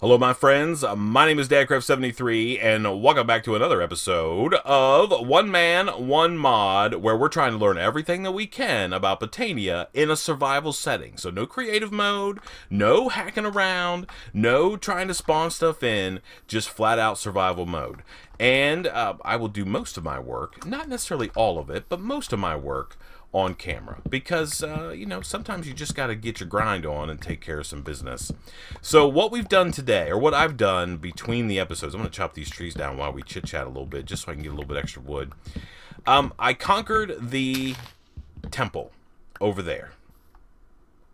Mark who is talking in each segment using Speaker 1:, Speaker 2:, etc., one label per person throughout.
Speaker 1: Hello, my friends. My name is DadCraft73, and welcome back to another episode of One Man, One Mod, where we're trying to learn everything that we can about Botania in a survival setting. So no creative mode, no hacking around, no trying to spawn stuff in, just flat-out survival mode. And I will do most of my work, not necessarily all of it, but most of my work on camera because sometimes you just got to get your grind on and take care of some business. So what we've done today, or what I've done between the episodes, I'm going to chop these trees down while we chit chat a little bit just so I can get a little bit extra wood. I conquered the temple over there,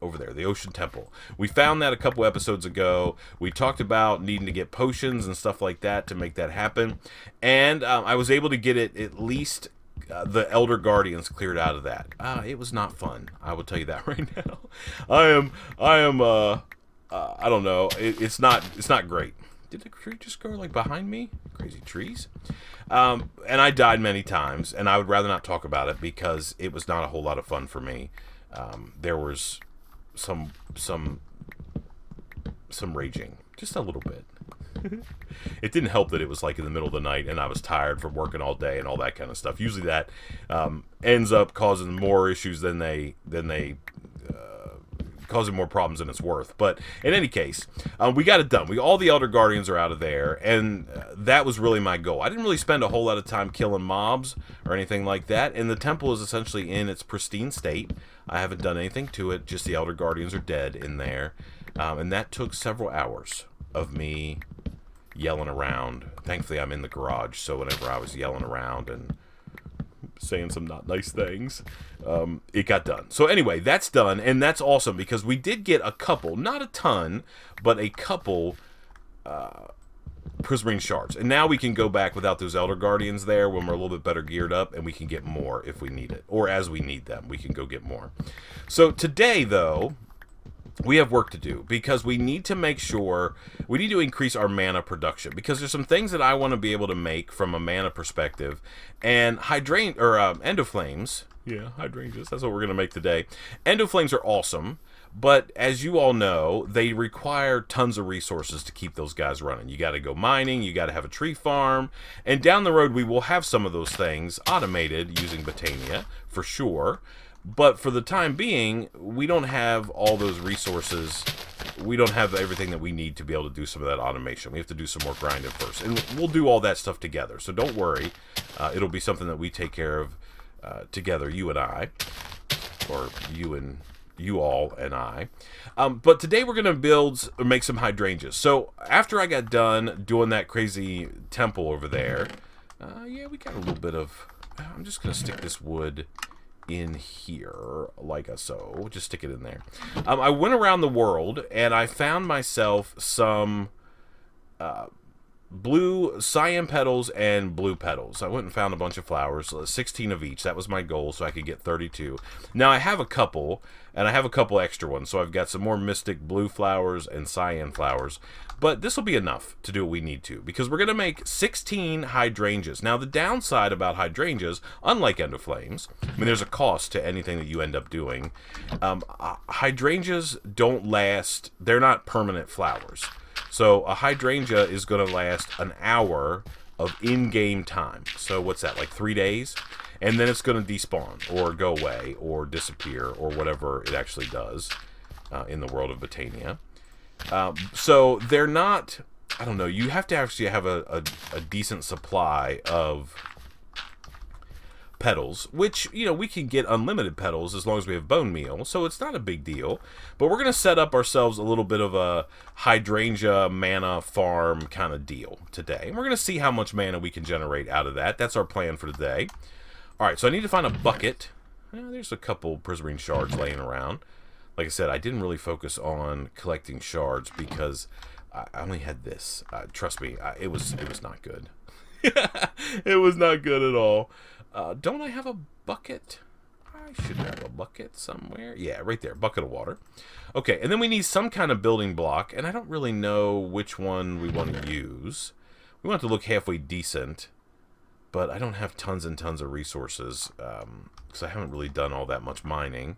Speaker 1: the ocean temple. We found that a couple episodes ago. We talked about needing to get potions and stuff like that to make that happen, and I was able to get it at least the Elder Guardians cleared out of that. It was not fun. I will tell you that right now. I don't know. It's not great. Did the tree just go like behind me? Crazy trees. And I died many times, and I would rather not talk about it because it was not a whole lot of fun for me. There was some raging, just a little bit. It didn't help that it was like in the middle of the night and I was tired from working all day and all that kind of stuff. Usually that ends up causing more issues than they causing more problems than it's worth. But in any case, we got it done. All the Elder Guardians are out of there, and that was really my goal. I didn't really spend a whole lot of time killing mobs or anything like that, and the temple is essentially in its pristine state. I haven't done anything to it, just the Elder Guardians are dead in there, and that took several hours of me yelling around. Thankfully, I'm in the garage, so whenever I was yelling around and saying some not nice things, it got done. So anyway, that's done, and that's awesome because we did get a couple, not a ton, but a couple prismarine shards. And now we can go back without those Elder Guardians there when we're a little bit better geared up, and we can get more if we need it. Or as we need them, we can go get more. So today, though, we have work to do because we need to make sure we need to increase our mana production because there's some things that I want to be able to make from a mana perspective, and endoflames. Yeah, hydrangeas. That's what we're gonna make today. Endoflames are awesome, but as you all know, they require tons of resources to keep those guys running. You got to go mining, you got to have a tree farm, and down the road we will have some of those things automated using Botania for sure. But for the time being, we don't have all those resources. We don't have everything that we need to be able to do some of that automation. We have to do some more grinding first. And we'll do all that stuff together. So don't worry. It'll be something that we take care of together, you and I. Or you all and I. But today we're going to make some hydrangeas. So after I got done doing that crazy temple over there, yeah, we got a little bit of... I'm just going to stick this wood in here like so. Just stick it in there. I went around the world and I found myself some blue cyan petals and blue petals. I went and found a bunch of flowers, 16 of each. That was my goal, so I could get 32. Now I have a couple, and I have a couple extra ones, so I've got some more mystic blue flowers and cyan flowers. But this will be enough to do what we need to, because we're going to make 16 hydrangeas. Now, the downside about hydrangeas, unlike endoflames, I mean, there's a cost to anything that you end up doing. Hydrangeas don't last. They're not permanent flowers. So a hydrangea is going to last an hour of in-game time. So what's that, like 3 days? And then it's going to despawn or go away or disappear or whatever it actually does in the world of Botania. So they're not, I don't know, you have to actually have a decent supply of petals, which, we can get unlimited petals as long as we have bone meal, so it's not a big deal. But we're going to set up ourselves a little bit of a hydrangea mana farm kind of deal today. And we're going to see how much mana we can generate out of that. That's our plan for today. Alright, so I need to find a bucket. There's a couple prismarine shards laying around. Like I said, I didn't really focus on collecting shards because I only had this. Trust me, it was not good. It was not good at all. Don't I have a bucket? I should have a bucket somewhere. Yeah, right there. Bucket of water. Okay, and then we need some kind of building block, and I don't really know which one we want to use. We want it to look halfway decent, but I don't have tons and tons of resources because I haven't really done all that much mining.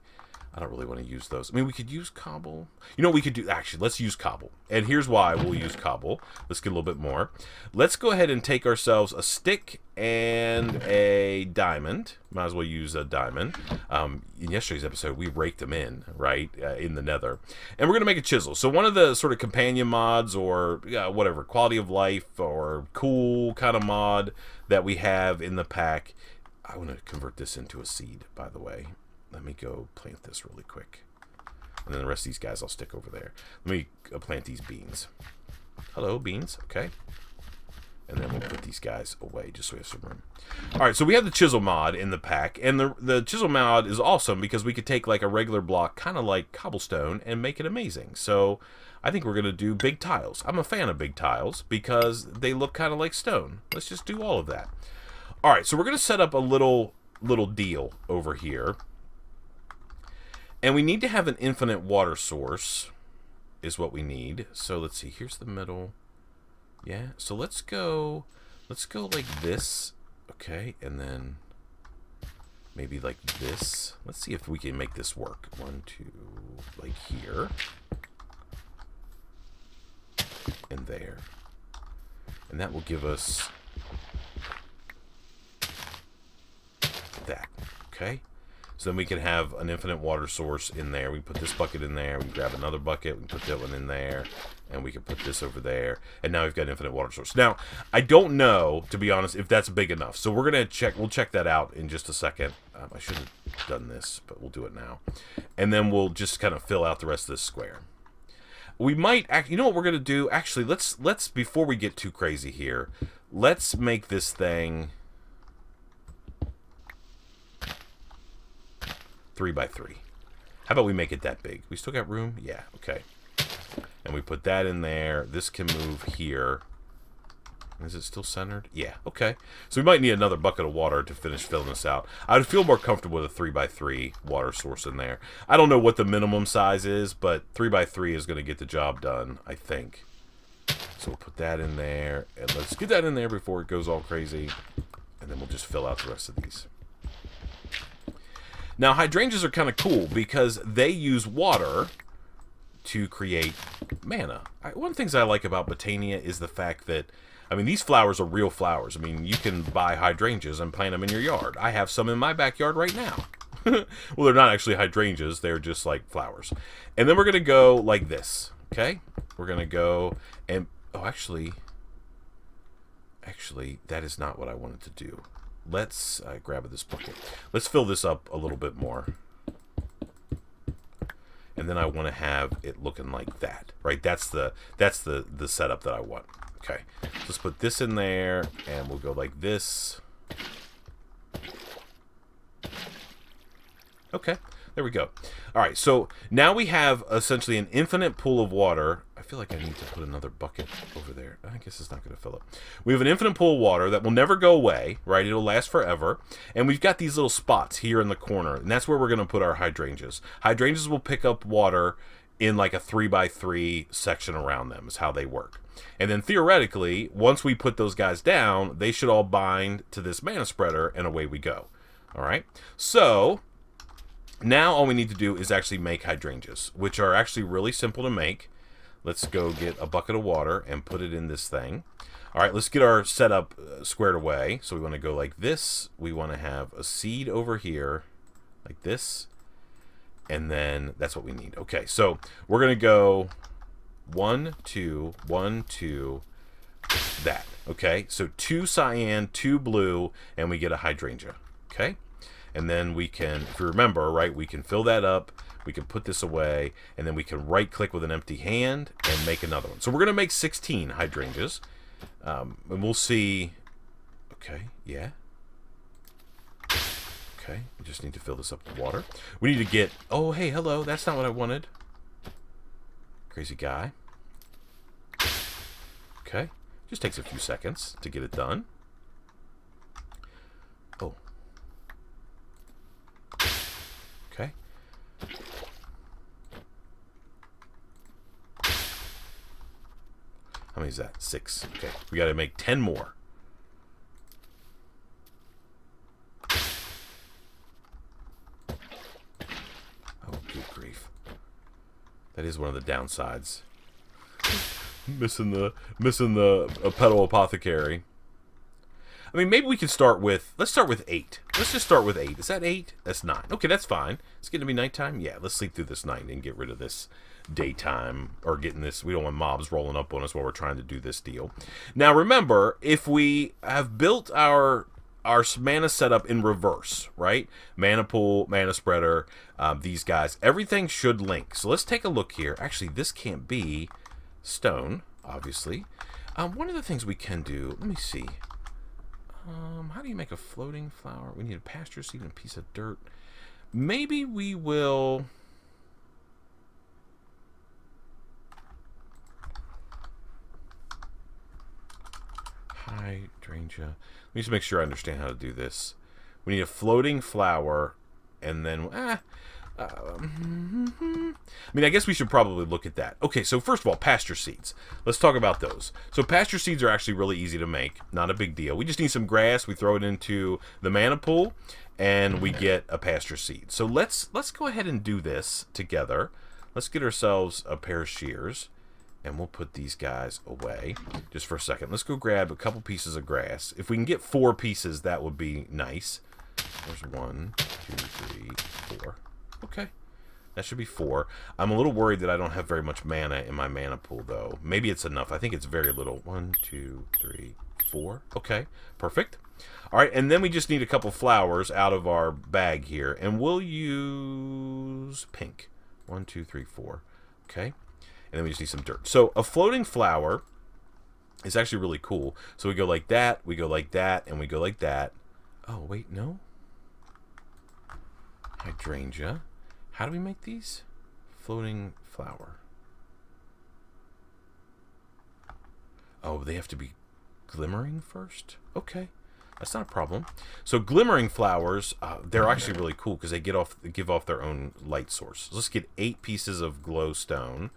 Speaker 1: I don't really want to use those. I mean, we could use cobble. You know what we could do? Actually, let's use cobble. And here's why we'll use cobble. Let's get a little bit more. Let's go ahead and take ourselves a stick and a diamond. Might as well use a diamond. In yesterday's episode, we raked them in, right, in the nether. And we're going to make a chisel. So one of the sort of companion mods or whatever, quality of life or cool kind of mod that we have in the pack. I want to convert this into a seed, by the way. Let me go plant this really quick. And then the rest of these guys I'll stick over there. Let me plant these beans. Hello, beans. Okay. And then we'll put these guys away just so we have some room. All right, so we have the chisel mod in the pack. And the chisel mod is awesome because we could take like a regular block, kind of like cobblestone, and make it amazing. So I think we're going to do big tiles. I'm a fan of big tiles because they look kind of like stone. Let's just do all of that. All right, so we're going to set up a little deal over here. And we need to have an infinite water source is what we need. So let's see, here's the middle. Yeah, so let's go like this. Okay, and then maybe like this. Let's see if we can make this work. 1, 2, like here. And there. And that will give us that. Okay? So then we can have an infinite water source in there. We put this bucket in there. We can grab another bucket. We can put that one in there. And we can put this over there. And now we've got an infinite water source. Now, I don't know, to be honest, if that's big enough. So we're going to check. We'll check that out in just a second. I should have done this, but we'll do it now. And then we'll just kind of fill out the rest of this square. We might, you know what we're going to do? Actually, let's before we get too crazy here, let's make this thing 3 by 3. How about we make it that big? We still got room? Yeah, okay. And we put that in there. This can move here. Is it still centered? Yeah, okay. So we might need another bucket of water to finish filling this out. I would feel more comfortable with a 3 by 3 water source in there. I don't know what the minimum size is, but 3 by 3 is going to get the job done, I think. So we'll put that in there. And let's get that in there before it goes all crazy. And then we'll just fill out the rest of these. Now, hydrangeas are kind of cool because they use water to create mana. One of the things I like about Botania is the fact that, I mean, these flowers are real flowers. I mean, you can buy hydrangeas and plant them in your yard. I have some in my backyard right now. Well, they're not actually hydrangeas. They're just like flowers. And then we're going to go like this, okay? We're going to go and, oh, actually, that is not what I wanted to do. Let's grab this bucket. Let's fill this up a little bit more. And then I want to have it looking like that, right? That's the setup that I want. Okay, so let's put this in there, and we'll go like this. Okay, there we go. All right, so now we have essentially an infinite pool of water. I feel like I need to put another bucket over there. I guess it's not going to fill up. We have an infinite pool of water that will never go away, right? It'll last forever. And we've got these little spots here in the corner, and that's where we're going to put our hydrangeas. Hydrangeas will pick up water in like a 3 by 3 section around them is how they work. And then theoretically, once we put those guys down, they should all bind to this mana spreader, and away we go. All right? So now all we need to do is actually make hydrangeas, which are actually really simple to make. Let's go get a bucket of water and put it in this thing. All right, let's get our setup squared away. So we want to go like this. We want to have a seed over here like this. And then that's what we need. Okay, so we're going to go 1, 2, 1, 2, that. Okay, so 2 cyan, 2 blue, and we get a hydrangea. Okay, and then we can, if you remember, right, we can fill that up. We can put this away, and then we can right-click with an empty hand and make another one. So we're going to make 16 hydrangeas, and we'll see. Okay, yeah. Okay, we just need to fill this up with water. We need to get, oh, hey, hello, that's not what I wanted. Crazy guy. Okay, just takes a few seconds to get it done. Oh. Okay. How many is that? 6. Okay, we got to make 10 more. That is one of the downsides. missing the petal apothecary. I mean, maybe we can start with, let's start with 8. Let's just start with 8. Is that 8? That's 9. Okay, that's fine. It's getting to be nighttime. Yeah, let's sleep through this night and get rid of this daytime, or getting this, we don't want mobs rolling up on us while we're trying to do this deal. Now remember, if we have built our mana setup in reverse, right? Mana pool, mana spreader, these guys, everything should link. So let's take a look here. Actually, this can't be stone, obviously. One of the things we can do, let me see. How do you make a floating flower? We need a pasture seed and a piece of dirt. Maybe we will... Hydrangea. Let me just make sure I understand how to do this. We need a floating flower, and then... I mean, I guess we should probably look at that. Okay, so first of all, pasture seeds. Let's talk about those. So pasture seeds are actually really easy to make. Not a big deal. We just need some grass. We throw it into the mana pool, and we get a pasture seed. So let's go ahead and do this together. Let's get ourselves a pair of shears, and we'll put these guys away just for a second. Let's go grab a couple pieces of grass. If we can get 4 pieces, that would be nice. There's 1, 2, 3, 4. Okay, that should be 4. I'm a little worried that I don't have very much mana in my mana pool, though. Maybe it's enough. I think it's very little. 1, 2, 3, 4. Okay, perfect. All right, and then we just need a couple flowers out of our bag here, and we'll use pink. 1, 2, 3, 4. Okay, and then we just need some dirt. So a floating flower is actually really cool. So we go like that, we go like that, and we go like that. Oh, wait, no? Hydrangea. How do we make these? Floating flower. Oh, they have to be glimmering first? Okay, that's not a problem. So glimmering flowers, they're actually really cool because they give off their own light source. So let's get 8 pieces of glowstone,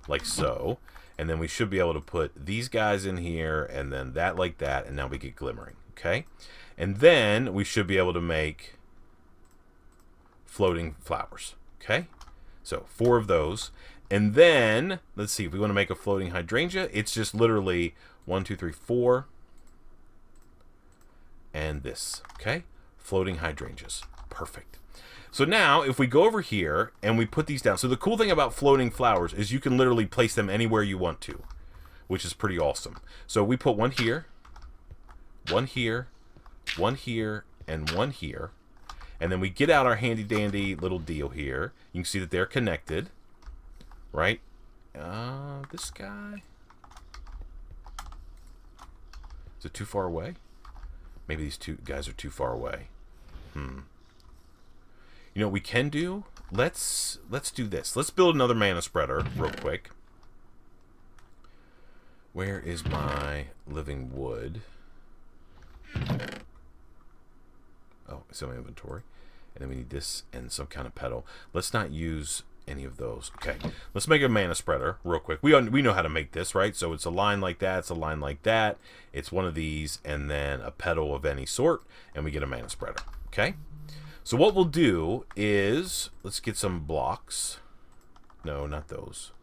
Speaker 1: like so. And then we should be able to put these guys in here, and then that like that, and now we get glimmering, okay? And then we should be able to make floating flowers. Okay, so 4 of those, and then let's see if we want to make a floating hydrangea. It's just literally 1, 2, 3, 4, and this. Okay, floating hydrangeas. Perfect. So now if we go over here and we put these down, so the cool thing about floating flowers is you can literally place them anywhere you want to, which is pretty awesome. So we put 1 here, 1 here, 1 here, and 1 here. And then we get out our handy-dandy little deal here. You can see that they're connected, right? This guy... Is it too far away? Maybe these 2 guys are too far away. You know what we can do? Let's do this. Let's build another mana spreader real quick. Where is my living wood? Oh, it's in my inventory. And then we need this and some kind of petal. Let's not use any of those. Okay, let's make a mana spreader real quick. We know how to make this, right? So it's a line like that, it's a line like that. It's one of these, and then a petal of any sort, and we get a mana spreader. Okay? So what we'll do is, let's get some blocks. No, not those.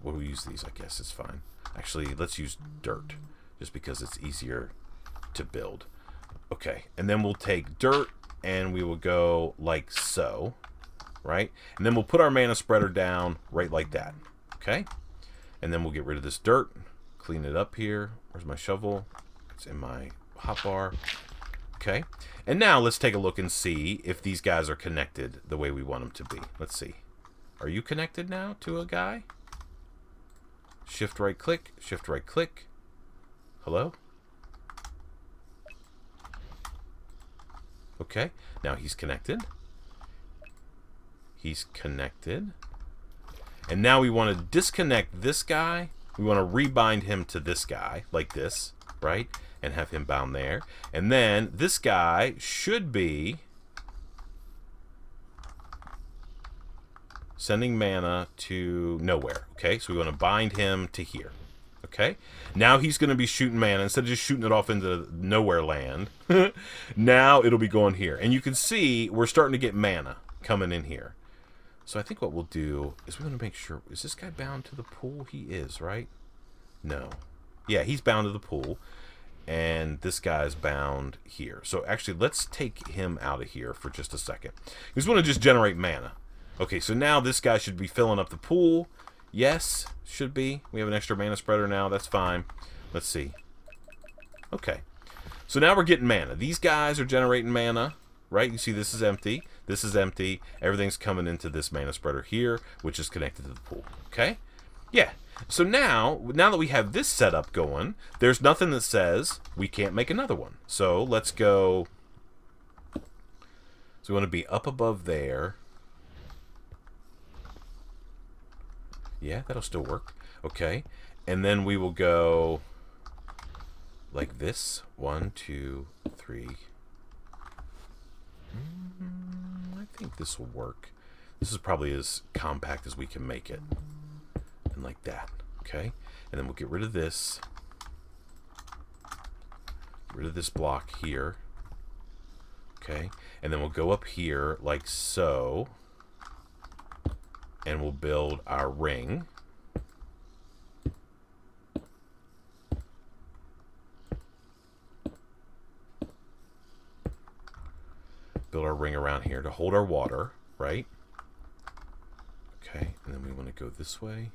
Speaker 1: We'll use these, I guess. It's fine. Actually, let's use dirt, just because it's easier to build. Okay, and then we'll take dirt and we will go like so, right? And then we'll put our mana spreader down right like that, okay? And then we'll get rid of this dirt, clean it up here. Where's my shovel? It's in my hotbar. Okay, and now let's take a look and see if these guys are connected the way we want them to be. Let's see. Are you connected now to a guy? Shift right click, shift right click. Hello? Okay, now he's connected. He's connected. And now we want to disconnect this guy. We want to rebind him to this guy, like this, right? And have him bound there. And then this guy should be sending mana to nowhere. Okay, so we want to bind him to here. Okay, now he's going to be shooting mana instead of just shooting it off into nowhere land. Now it'll be going here, and you can see we're starting to get mana coming in here. So I think what we'll do is we want to make sure, is this guy bound to the pool? He is, right? No. Yeah, he's bound to the pool. And this guy's bound here. So actually, let's take him out of here for just a second. We just want to just generate mana. Okay, so now this guy should be filling up the pool. Yes, should be. We have an extra mana spreader now. That's fine. Let's see. Okay. So now we're getting mana. These guys are generating mana, right? You see this is empty. This is empty. Everything's coming into this mana spreader here, which is connected to the pool. Okay? Yeah. So now that we have this setup going, there's nothing that says we can't make another one. So let's go. So we want to be up above there. Yeah, that'll still work. Okay. And then we will go like this. 1, 2, 3. I think this will work. This is probably as compact as we can make it. And like that. Okay. And then we'll get rid of this. Get rid of this block here. Okay. And then we'll go up here like so. And we'll build our ring. Build our ring around here to hold our water, right? Okay, and then we want to go this way.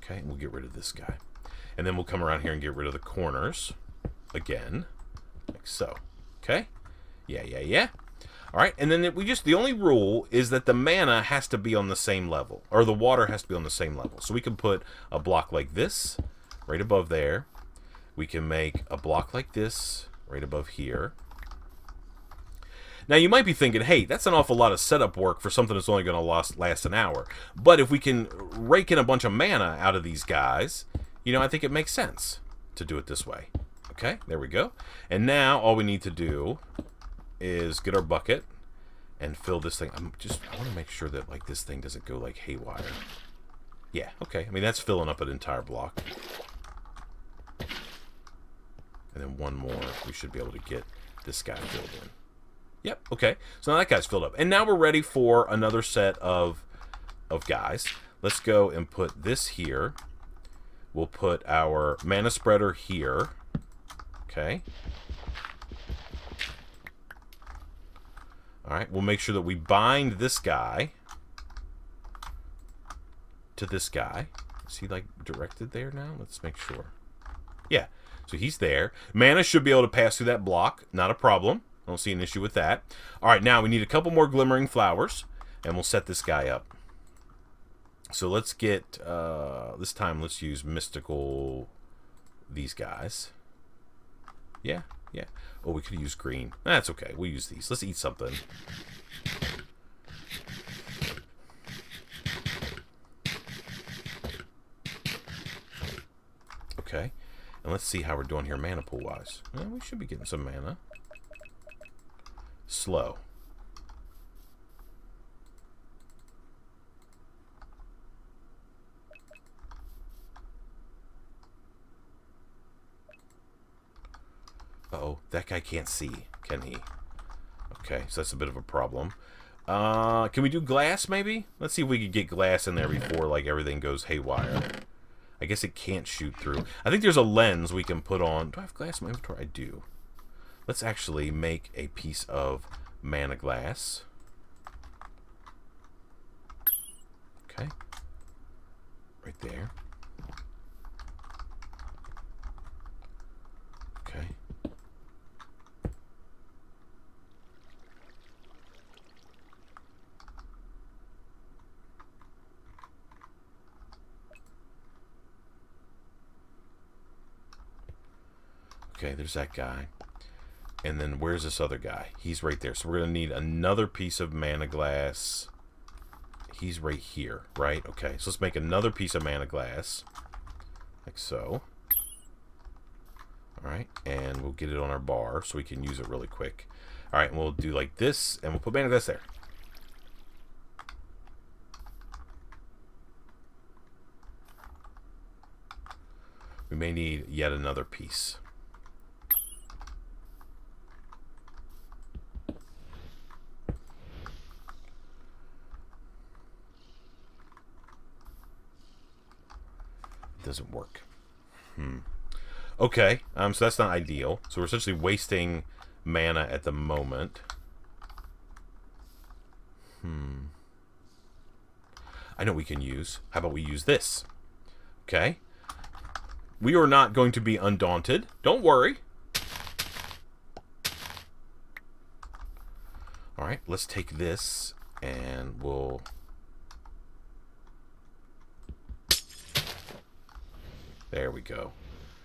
Speaker 1: Okay, and we'll get rid of this guy. And then we'll come around here and get rid of the corners again, like so. Okay? Yeah. All right, and then the only rule is that the mana has to be on the same level, or the water has to be on the same level. So we can put a block like this right above there. We can make a block like this right above here. Now, you might be thinking, hey, that's an awful lot of setup work for something that's only going to last an hour. But if we can rake in a bunch of mana out of these guys, you know, I think it makes sense to do it this way. Okay, there we go. And now all we need to do is get our bucket and fill this thing. I want to make sure that, like, this thing doesn't go, like, haywire. Yeah, okay. I mean, that's filling up an entire block. And then one more, we should be able to get this guy filled in. Yep, okay. So now that guy's filled up. And now we're ready for another set of guys. Let's go and put this here. We'll put our mana spreader here. Okay. Alright, we'll make sure that we bind this guy to this guy. Is he, like, directed there now? Let's make sure. Yeah, so he's there. Mana should be able to pass through that block. Not a problem. I don't see an issue with that. All right, now we need a couple more glimmering flowers, and we'll set this guy up. So let's get, this time let's use mystical, these guys. Yeah. Oh, we could use green. That's okay. We'll use these. Let's eat something. Okay. And let's see how we're doing here mana pool-wise. Well, we should be getting some mana. Slow. Uh-oh, that guy can't see, can he? Okay, so that's a bit of a problem. Can we do glass, maybe? Let's see if we can get glass in there before, like, everything goes haywire. I guess it can't shoot through. I think there's a lens we can put on. Do I have glass in my inventory? I do. Let's actually make a piece of mana glass. Okay. Right there. Okay. Okay, there's that guy. And then where's this other guy? He's right there. So we're going to need another piece of mana glass. He's right here, right? Okay, so let's make another piece of mana glass. Like so. Alright, and we'll get it on our bar so we can use it really quick. Alright, and we'll do like this, and we'll put mana glass there. We may need yet another piece. doesn't work. Okay, so that's not ideal. So we're essentially wasting mana at the moment. I know we can use. How about we use this? Okay. We are not going to be undaunted. Don't worry. Alright, let's take this and we'll... There we go.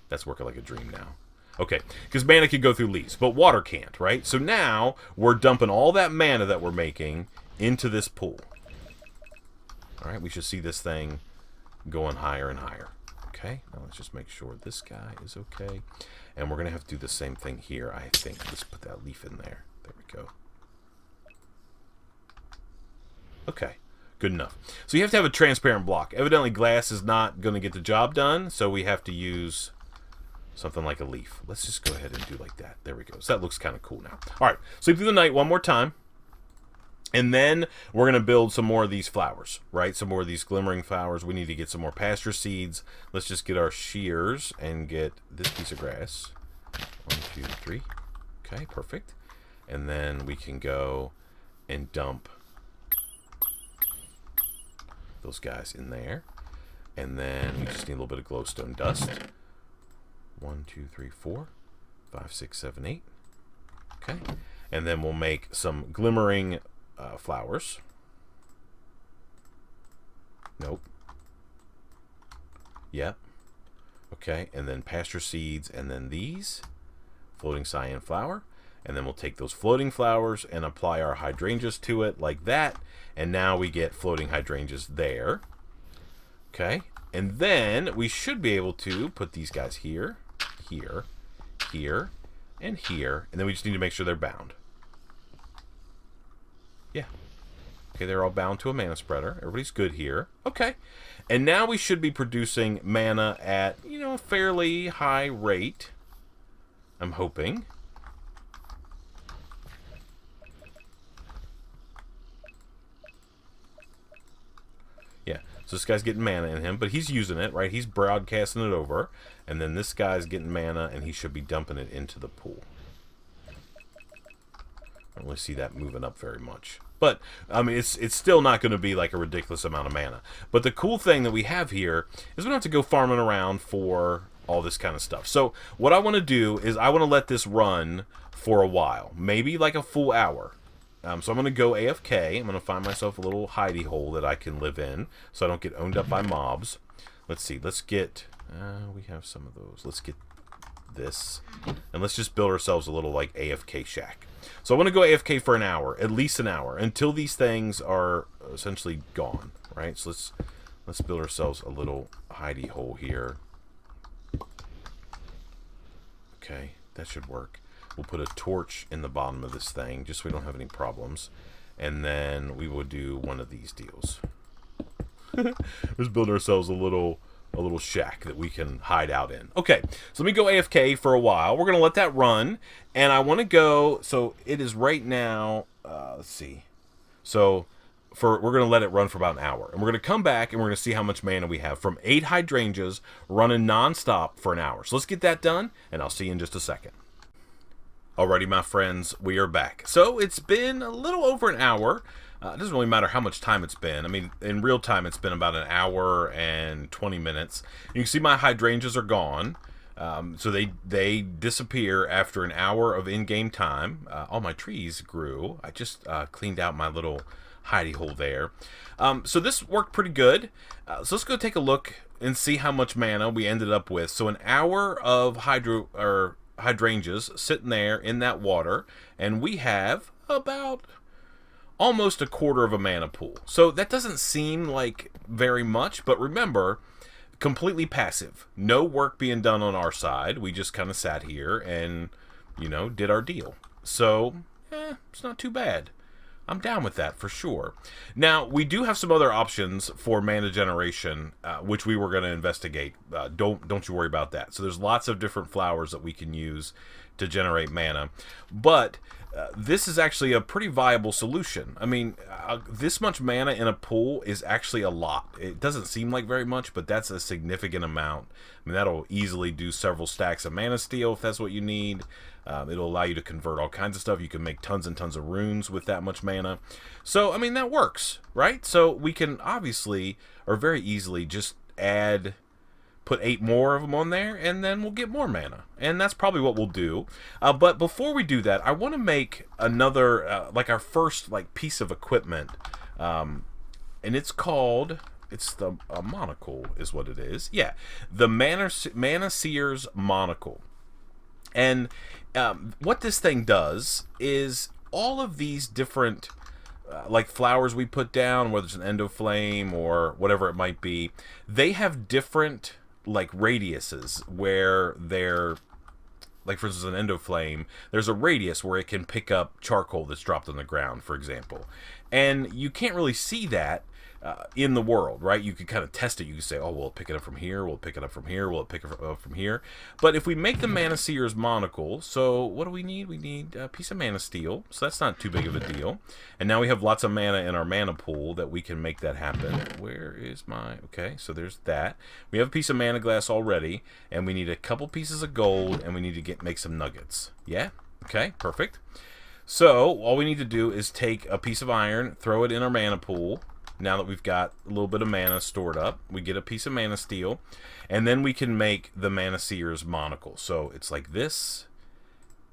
Speaker 1: That's working like a dream now. Okay, because mana can go through leaves, but water can't, right? So now we're dumping all that mana that we're making into this pool. Alright, we should see this thing going higher and higher. Okay, now let's just make sure this guy is okay. And we're going to have to do the same thing here, I think. Let's put that leaf in there. There we go. Okay, good enough. So you have to have a transparent block. Evidently glass is not going to get the job done, so we have to use something like a leaf. Let's just go ahead and do like that. There we go. So that looks kind of cool now. Alright, sleep through the night one more time. And then we're going to build some more of these flowers, right? Some more of these glimmering flowers. We need to get some more pasture seeds. Let's just get our shears and get this piece of grass. 1, 2, 3. Okay, perfect. And then we can go and dump those guys in there. And then we just need a little bit of glowstone dust. 1, 2, 3, 4, 5, 6, 7, 8. Okay. And then we'll make some glimmering flowers. Nope. Yep. Okay. And then pasture seeds. And then these. Floating cyan flower. And then we'll take those floating flowers and apply our hydrangeas to it like that. And now we get floating hydrangeas there. Okay. And then we should be able to put these guys here, here, here, and here. And then we just need to make sure they're bound. Yeah. Okay, they're all bound to a mana spreader. Everybody's good here. Okay. And now we should be producing mana at, you know, a fairly high rate. I'm hoping. Yeah. So this guy's getting mana in him, but he's using it, right? He's broadcasting it over. And then this guy's getting mana, and he should be dumping it into the pool. I don't really see that moving up very much. But, I mean, it's still not going to be like a ridiculous amount of mana. But the cool thing that we have here is we don't have to go farming around for all this kind of stuff. So what I want to do is I want to let this run for a while. Maybe like a full hour. So I'm going to go AFK. I'm going to find myself a little hidey hole that I can live in so I don't get owned up by mobs. Let's see. Let's get... we have some of those. Let's get this. And let's just build ourselves a little like AFK shack. So I want to go AFK for an hour, at least an hour, until these things are essentially gone, right? So let's build ourselves a little hidey hole here. Okay, that should work. We'll put a torch in the bottom of this thing, just so we don't have any problems. And then we will do one of these deals. Let's build ourselves a little shack that we can hide out in. Okay, so let me go AFK for a while. We're going to let that run. And I want to go, so it is right now, let's see. So we're going to let it run for about an hour. And we're going to come back and we're going to see how much mana we have from 8 hydrangeas running non-stop for an hour. So let's get that done, and I'll see you in just a second. Alrighty, my friends, we are back. So it's been a little over an hour. It doesn't really matter how much time it's been. I mean, in real time, it's been about an hour and 20 minutes. You can see my hydrangeas are gone. So they disappear after an hour of in-game time. All my trees grew. I just cleaned out my little hidey hole there. So this worked pretty good. So let's go take a look and see how much mana we ended up with. So an hour of hydrangeas sitting there in that water, and we have about almost a quarter of a mana pool. So that doesn't seem like very much, but remember, completely passive. No work being done on our side. We just kind of sat here and, you know, did our deal. So, it's not too bad. I'm down with that for sure. Now, we do have some other options for mana generation, which we were going to investigate. Don't you worry about that. So there's lots of different flowers that we can use to generate mana. But this is actually a pretty viable solution. I mean, this much mana in a pool is actually a lot. It doesn't seem like very much, but that's a significant amount. I mean, that'll easily do several stacks of mana steel if that's what you need. It'll allow you to convert all kinds of stuff. You can make tons and tons of runes with that much mana. So, I mean, that works, right? So we can obviously, or very easily, just put 8 more of them on there, and then we'll get more mana. And that's probably what we'll do. But before we do that, I want to make another, like our first piece of equipment. And it's called, it's the monocle is what it is. Yeah, the Mana Seer's monocle. And what this thing does is all of these different flowers we put down, whether it's an endoflame or whatever it might be, they have different radiuses where they're, for instance, an endoflame, there's a radius where it can pick up charcoal that's dropped on the ground, for example. And you can't really see that in the world, right? You can kind of test it. You can say, oh, will it pick it up from here? Will it pick it up from here? Will it pick it up from here? But if we make the Mana Seer's monocle, so what do we need? We need a piece of mana steel, so that's not too big of a deal. And now we have lots of mana in our mana pool that we can make that happen. Where is my... Okay, so there's that. We have a piece of mana glass already, and we need a couple pieces of gold, and we need to make some nuggets. Yeah? Okay, perfect. So all we need to do is take a piece of iron, throw it in our mana pool. Now that we've got a little bit of mana stored up, we get a piece of mana steel, and then we can make the Mana Seer's monocle. So it's like this.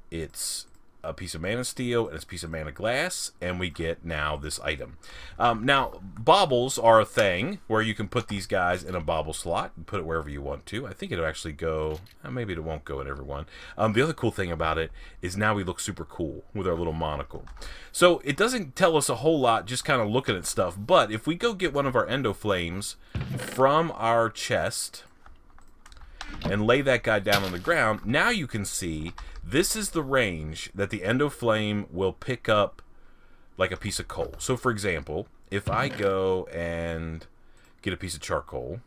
Speaker 1: It's a piece of mana steel and it's a piece of mana glass, and we get now this item. Now, baubles are a thing where you can put these guys in a bauble slot and put it wherever you want to. I think it'll actually go, maybe it won't go in every one. The other cool thing about it is now we look super cool with our little monocle. So it doesn't tell us a whole lot just kind of looking at stuff, but if we go get one of our endoflames from our chest and lay that guy down on the ground, now you can see this is the range that the endoflame will pick up like a piece of coal. So for example, if I go and get a piece of charcoal,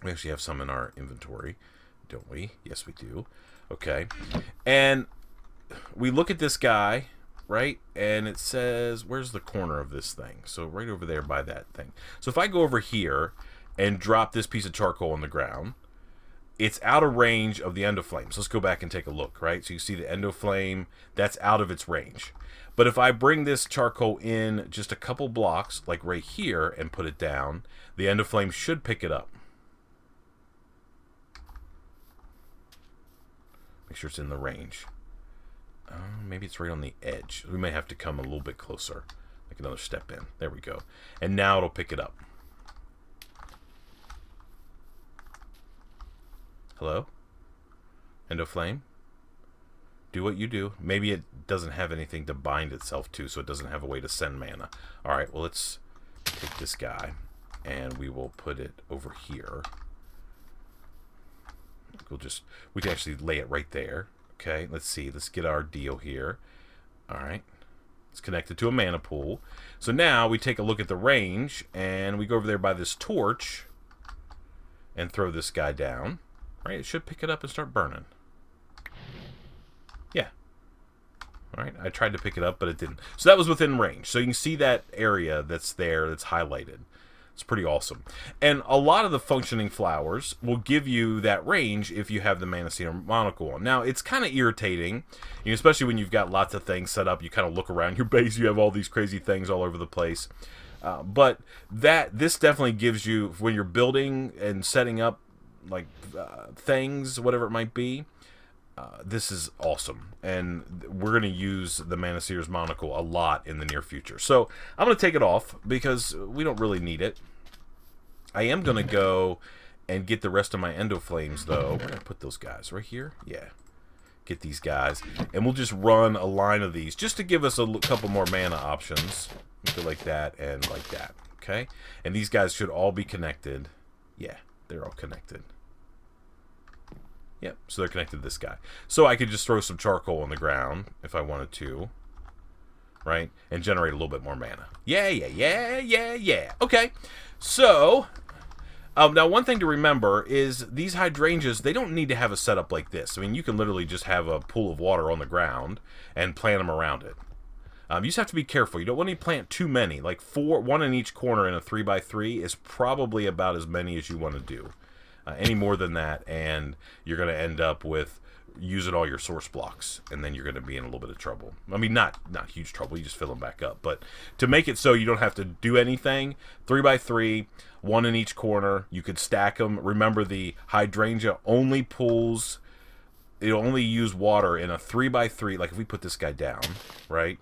Speaker 1: we actually have some in our inventory, don't we? Yes, we do. Okay. And we look at this guy, right? And it says, where's the corner of this thing? So right over there by that thing. So if I go over here and drop this piece of charcoal on the ground, it's out of range of the endoflame. So let's go back and take a look, right? So you see the endoflame, that's out of its range. But if I bring this charcoal in just a couple blocks, like right here, and put it down, the endoflame should pick it up. Make sure it's in the range. Maybe it's right on the edge. We may have to come a little bit closer, like another step in. There we go. And now it'll pick it up. Hello? Endoflame? Do what you do. Maybe it doesn't have anything to bind itself to, so it doesn't have a way to send mana. Alright, well, let's take this guy, and we will put it over here. We can actually lay it right there. Okay, let's see. Let's get our deal here. Alright. It's connected to a mana pool. So now we take a look at the range, and we go over there by this torch and throw this guy down. Right, it should pick it up and start burning. Yeah. Alright, I tried to pick it up, but it didn't. So that was within range. So you can see that area that's there, that's highlighted. It's pretty awesome. And a lot of the functioning flowers will give you that range if you have the Mana Seer monocle on. Now, it's kind of irritating, especially when you've got lots of things set up. You kind of look around your base, you have all these crazy things all over the place. But this definitely gives you, when you're building and setting up things, whatever it might be, this is awesome, and we're going to use the Mana Seer's monocle a lot in the near future. So I'm going to take it off because we don't really need it. I am going to go and get the rest of my endoflames, though. Where did I put those guys? Right here? Yeah. Get these guys, and we'll just run a line of these just to give us a couple more mana options. Go like that and like that. Okay? And these guys should all be connected. Yeah, they're all connected. Yep, so they're connected to this guy. So I could just throw some charcoal on the ground if I wanted to, right? And generate a little bit more mana. Yeah. Okay, so Now, one thing to remember is these hydrangeas, they don't need to have a setup like this. I mean, you can literally just have a pool of water on the ground and plant them around it. You just have to be careful. You don't want to plant too many. Like one in each corner in a 3x3 is probably about as many as you want to do. Any more than that, and you're going to end up with using all your source blocks, and then you're going to be in a little bit of trouble. I mean, not huge trouble. You just fill them back up. But to make it so you don't have to do anything, 3x3, one in each corner. You could stack them. Remember, the hydrangea only pulls. It'll only use water in a 3x3. Like if we put this guy down, right?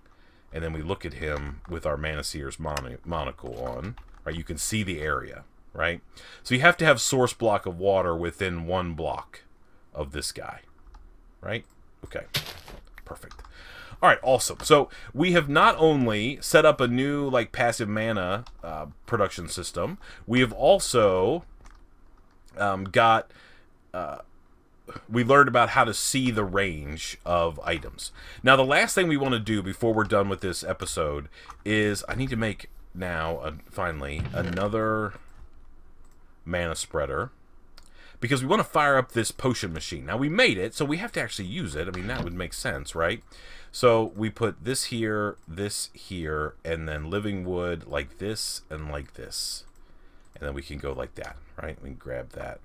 Speaker 1: And then we look at him with our Manaseer's monocle on, right? You can see the area, right? So you have to have source block of water within one block of this guy, right? Okay, perfect. All right, awesome. So we have not only set up a new like passive mana production system, we have also got... we learned about how to see the range of items. Now, the last thing we want to do before we're done with this episode is I need to make now, finally, another mana spreader because we want to fire up this potion machine. Now, we made it, so we have to actually use it. I mean, that would make sense, right? So we put this here, and then living wood like this and like this. And then we can go like that, right? We can grab that.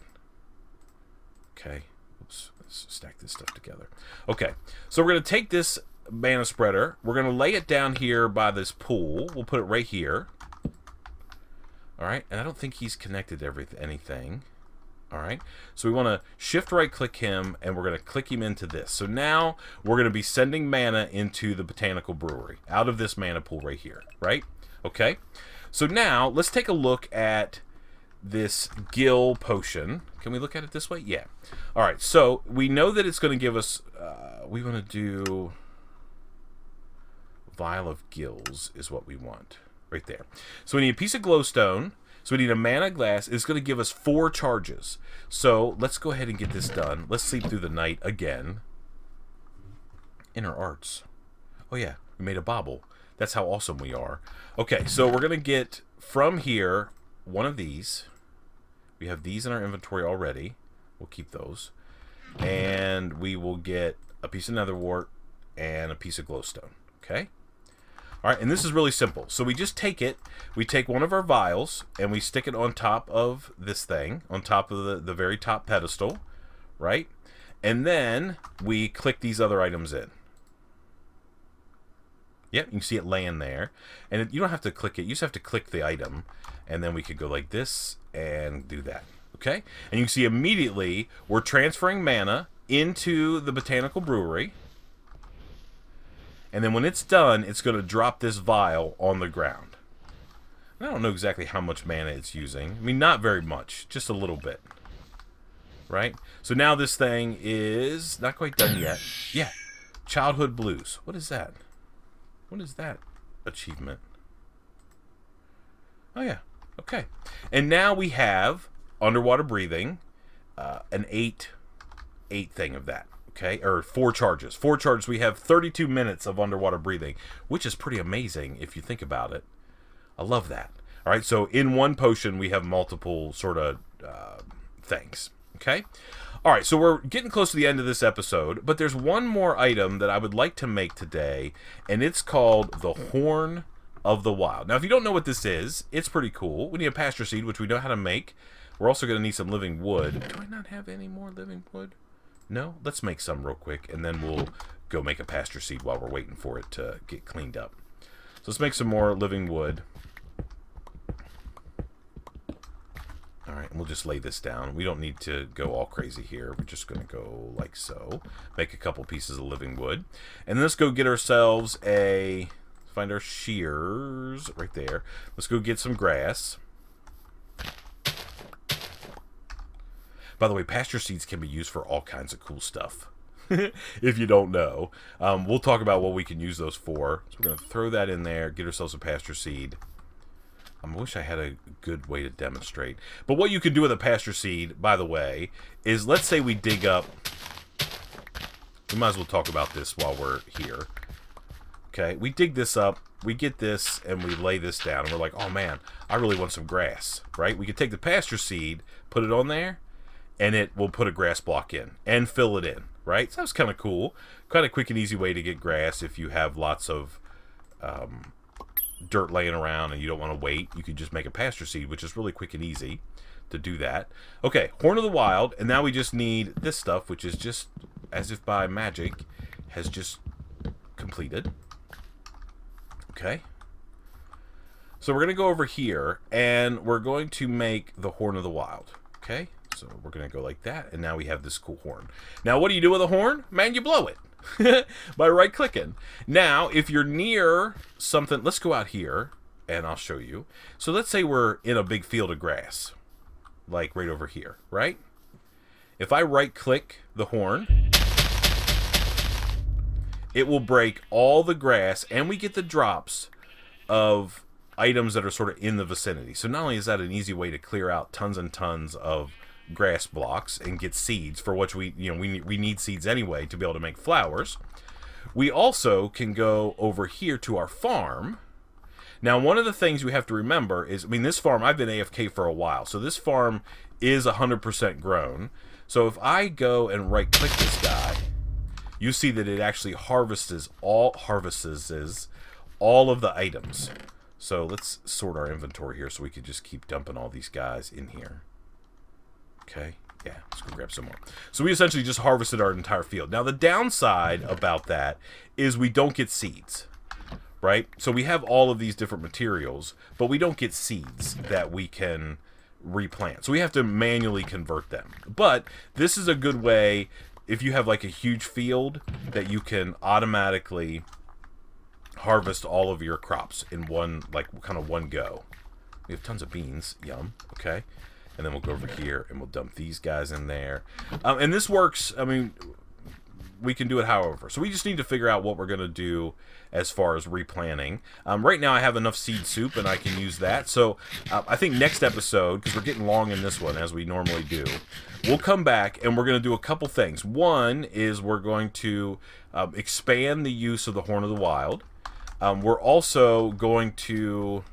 Speaker 1: Okay. Oops, let's stack this stuff together. Okay, so we're going to take this mana spreader. We're going to lay it down here by this pool. We'll put it right here. All right, and I don't think he's connected to anything. All right, so we want to shift right click him, and we're going to click him into this. So now we're going to be sending mana into the botanical brewery out of this mana pool right here, right? Okay, so now let's take a look at this gill potion. Can we look at it this way? Yeah. All right, so we know that it's going to give us, we want to do vial of gills is what we want right there. So we need a piece of glowstone. So we need a mana glass. It's going to give us 4 charges. So let's go ahead and get this done. Let's sleep through the night again. Inner arts. Oh yeah, we made a bauble. That's how awesome we are. Okay, so we're going to get from here one of these. We have these in our inventory already. We'll keep those. And we will get a piece of nether wart and a piece of glowstone. Okay? All right, and this is really simple. So we just take it. We take one of our vials, and we stick it on top of this thing, on top of the very top pedestal, right? And then we click these other items in. Yep, you can see it laying there. And you don't have to click it. You just have to click the item. And then we could go like this and do that. Okay? And you can see immediately we're transferring mana into the botanical brewery. And then when it's done, it's going to drop this vial on the ground. And I don't know exactly how much mana it's using. I mean, not very much. Just a little bit. Right? So now this thing is not quite done yet. Yeah. Childhood Blues. What is that? What is that achievement? Oh, yeah. Okay. And now we have underwater breathing, an 8 thing of that. Okay? Or 4 charges. 4 charges. We have 32 minutes of underwater breathing, which is pretty amazing if you think about it. I love that. All right. So in one potion, we have multiple sort of things. Okay? All right, so we're getting close to the end of this episode, but there's one more item that I would like to make today, and it's called the Horn of the Wild. Now, if you don't know what this is, it's pretty cool. We need a pasture seed, which we know how to make. We're also going to need some living wood. Do I not have any more living wood? No? Let's make some real quick, and then we'll go make a pasture seed while we're waiting for it to get cleaned up. So let's make some more living wood. All right, we'll just lay this down. We don't need to go all crazy here. We're just going to go like so. Make a couple pieces of living wood. And then let's go get ourselves find our shears right there. Let's go get some grass. By the way, pasture seeds can be used for all kinds of cool stuff. If you don't know. We'll talk about what we can use those for. So we're going to throw that in there, get ourselves a pasture seed. I wish I had a good way to demonstrate. But what you can do with a pasture seed, by the way, is let's say we dig up... We might as well talk about this while we're here. Okay, we dig this up, we get this, and we lay this down, and we're like, oh man, I really want some grass, right? We could take the pasture seed, put it on there, and it will put a grass block in and fill it in, right? So that's kind of cool. Kind of quick and easy way to get grass if you have lots of dirt laying around and you don't want to wait. You could just make a pasture seed, which is really quick and easy to do that. Okay, Horn of the Wild, and now we just need this stuff, which is just, as if by magic, has just completed. Okay. So we're going to go over here, and we're going to make the Horn of the Wild. Okay. So we're going to go like that, and now we have this cool horn. Now, what do you do with a horn? Man, you blow it by right-clicking. Now, if you're near something, let's go out here, and I'll show you. So let's say we're in a big field of grass, like right over here, right? If I right-click the horn, it will break all the grass, and we get the drops of items that are sort of in the vicinity. So not only is that an easy way to clear out tons and tons of grass blocks and get seeds for which we need seeds anyway to be able to make flowers, we also can go over here to our farm. Now, one of the things we have to remember is, I mean, this farm, I've been AFK for a while, so this farm is 100% grown. So if I go and right-click this guy, you see that it actually harvests all of the items. So let's sort our inventory here so we can just keep dumping all these guys in here. Okay, yeah, let's go grab some more. So we essentially just harvested our entire field. Now the downside about that is we don't get seeds, right? So we have all of these different materials, but we don't get seeds that we can replant. So we have to manually convert them. But this is a good way, if you have like a huge field, that you can automatically harvest all of your crops in one, like kind of one go. We have tons of beans, yum, okay. And then we'll go over here and we'll dump these guys in there. And this works, I mean, we can do it however. So we just need to figure out what we're going to do as far as replanting. Right now I have enough seed soup and I can use that. So I think next episode, because we're getting long in this one as we normally do, we'll come back and we're going to do a couple things. One is we're going to expand the use of the Horn of the Wild. We're also going to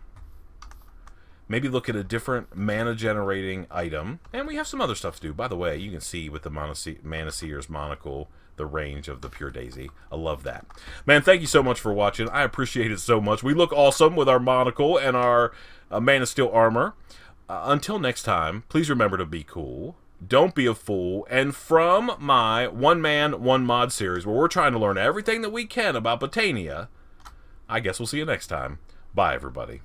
Speaker 1: maybe look at a different mana generating item. And we have some other stuff to do. By the way, you can see with the Mana Seer's monocle the range of the Pure Daisy. I love that. Man, thank you so much for watching. I appreciate it so much. We look awesome with our monocle and our Man of Steel armor. Until next time, please remember to be cool. Don't be a fool. And from my One Man, One Mod series, where we're trying to learn everything that we can about Botania, I guess we'll see you next time. Bye, everybody.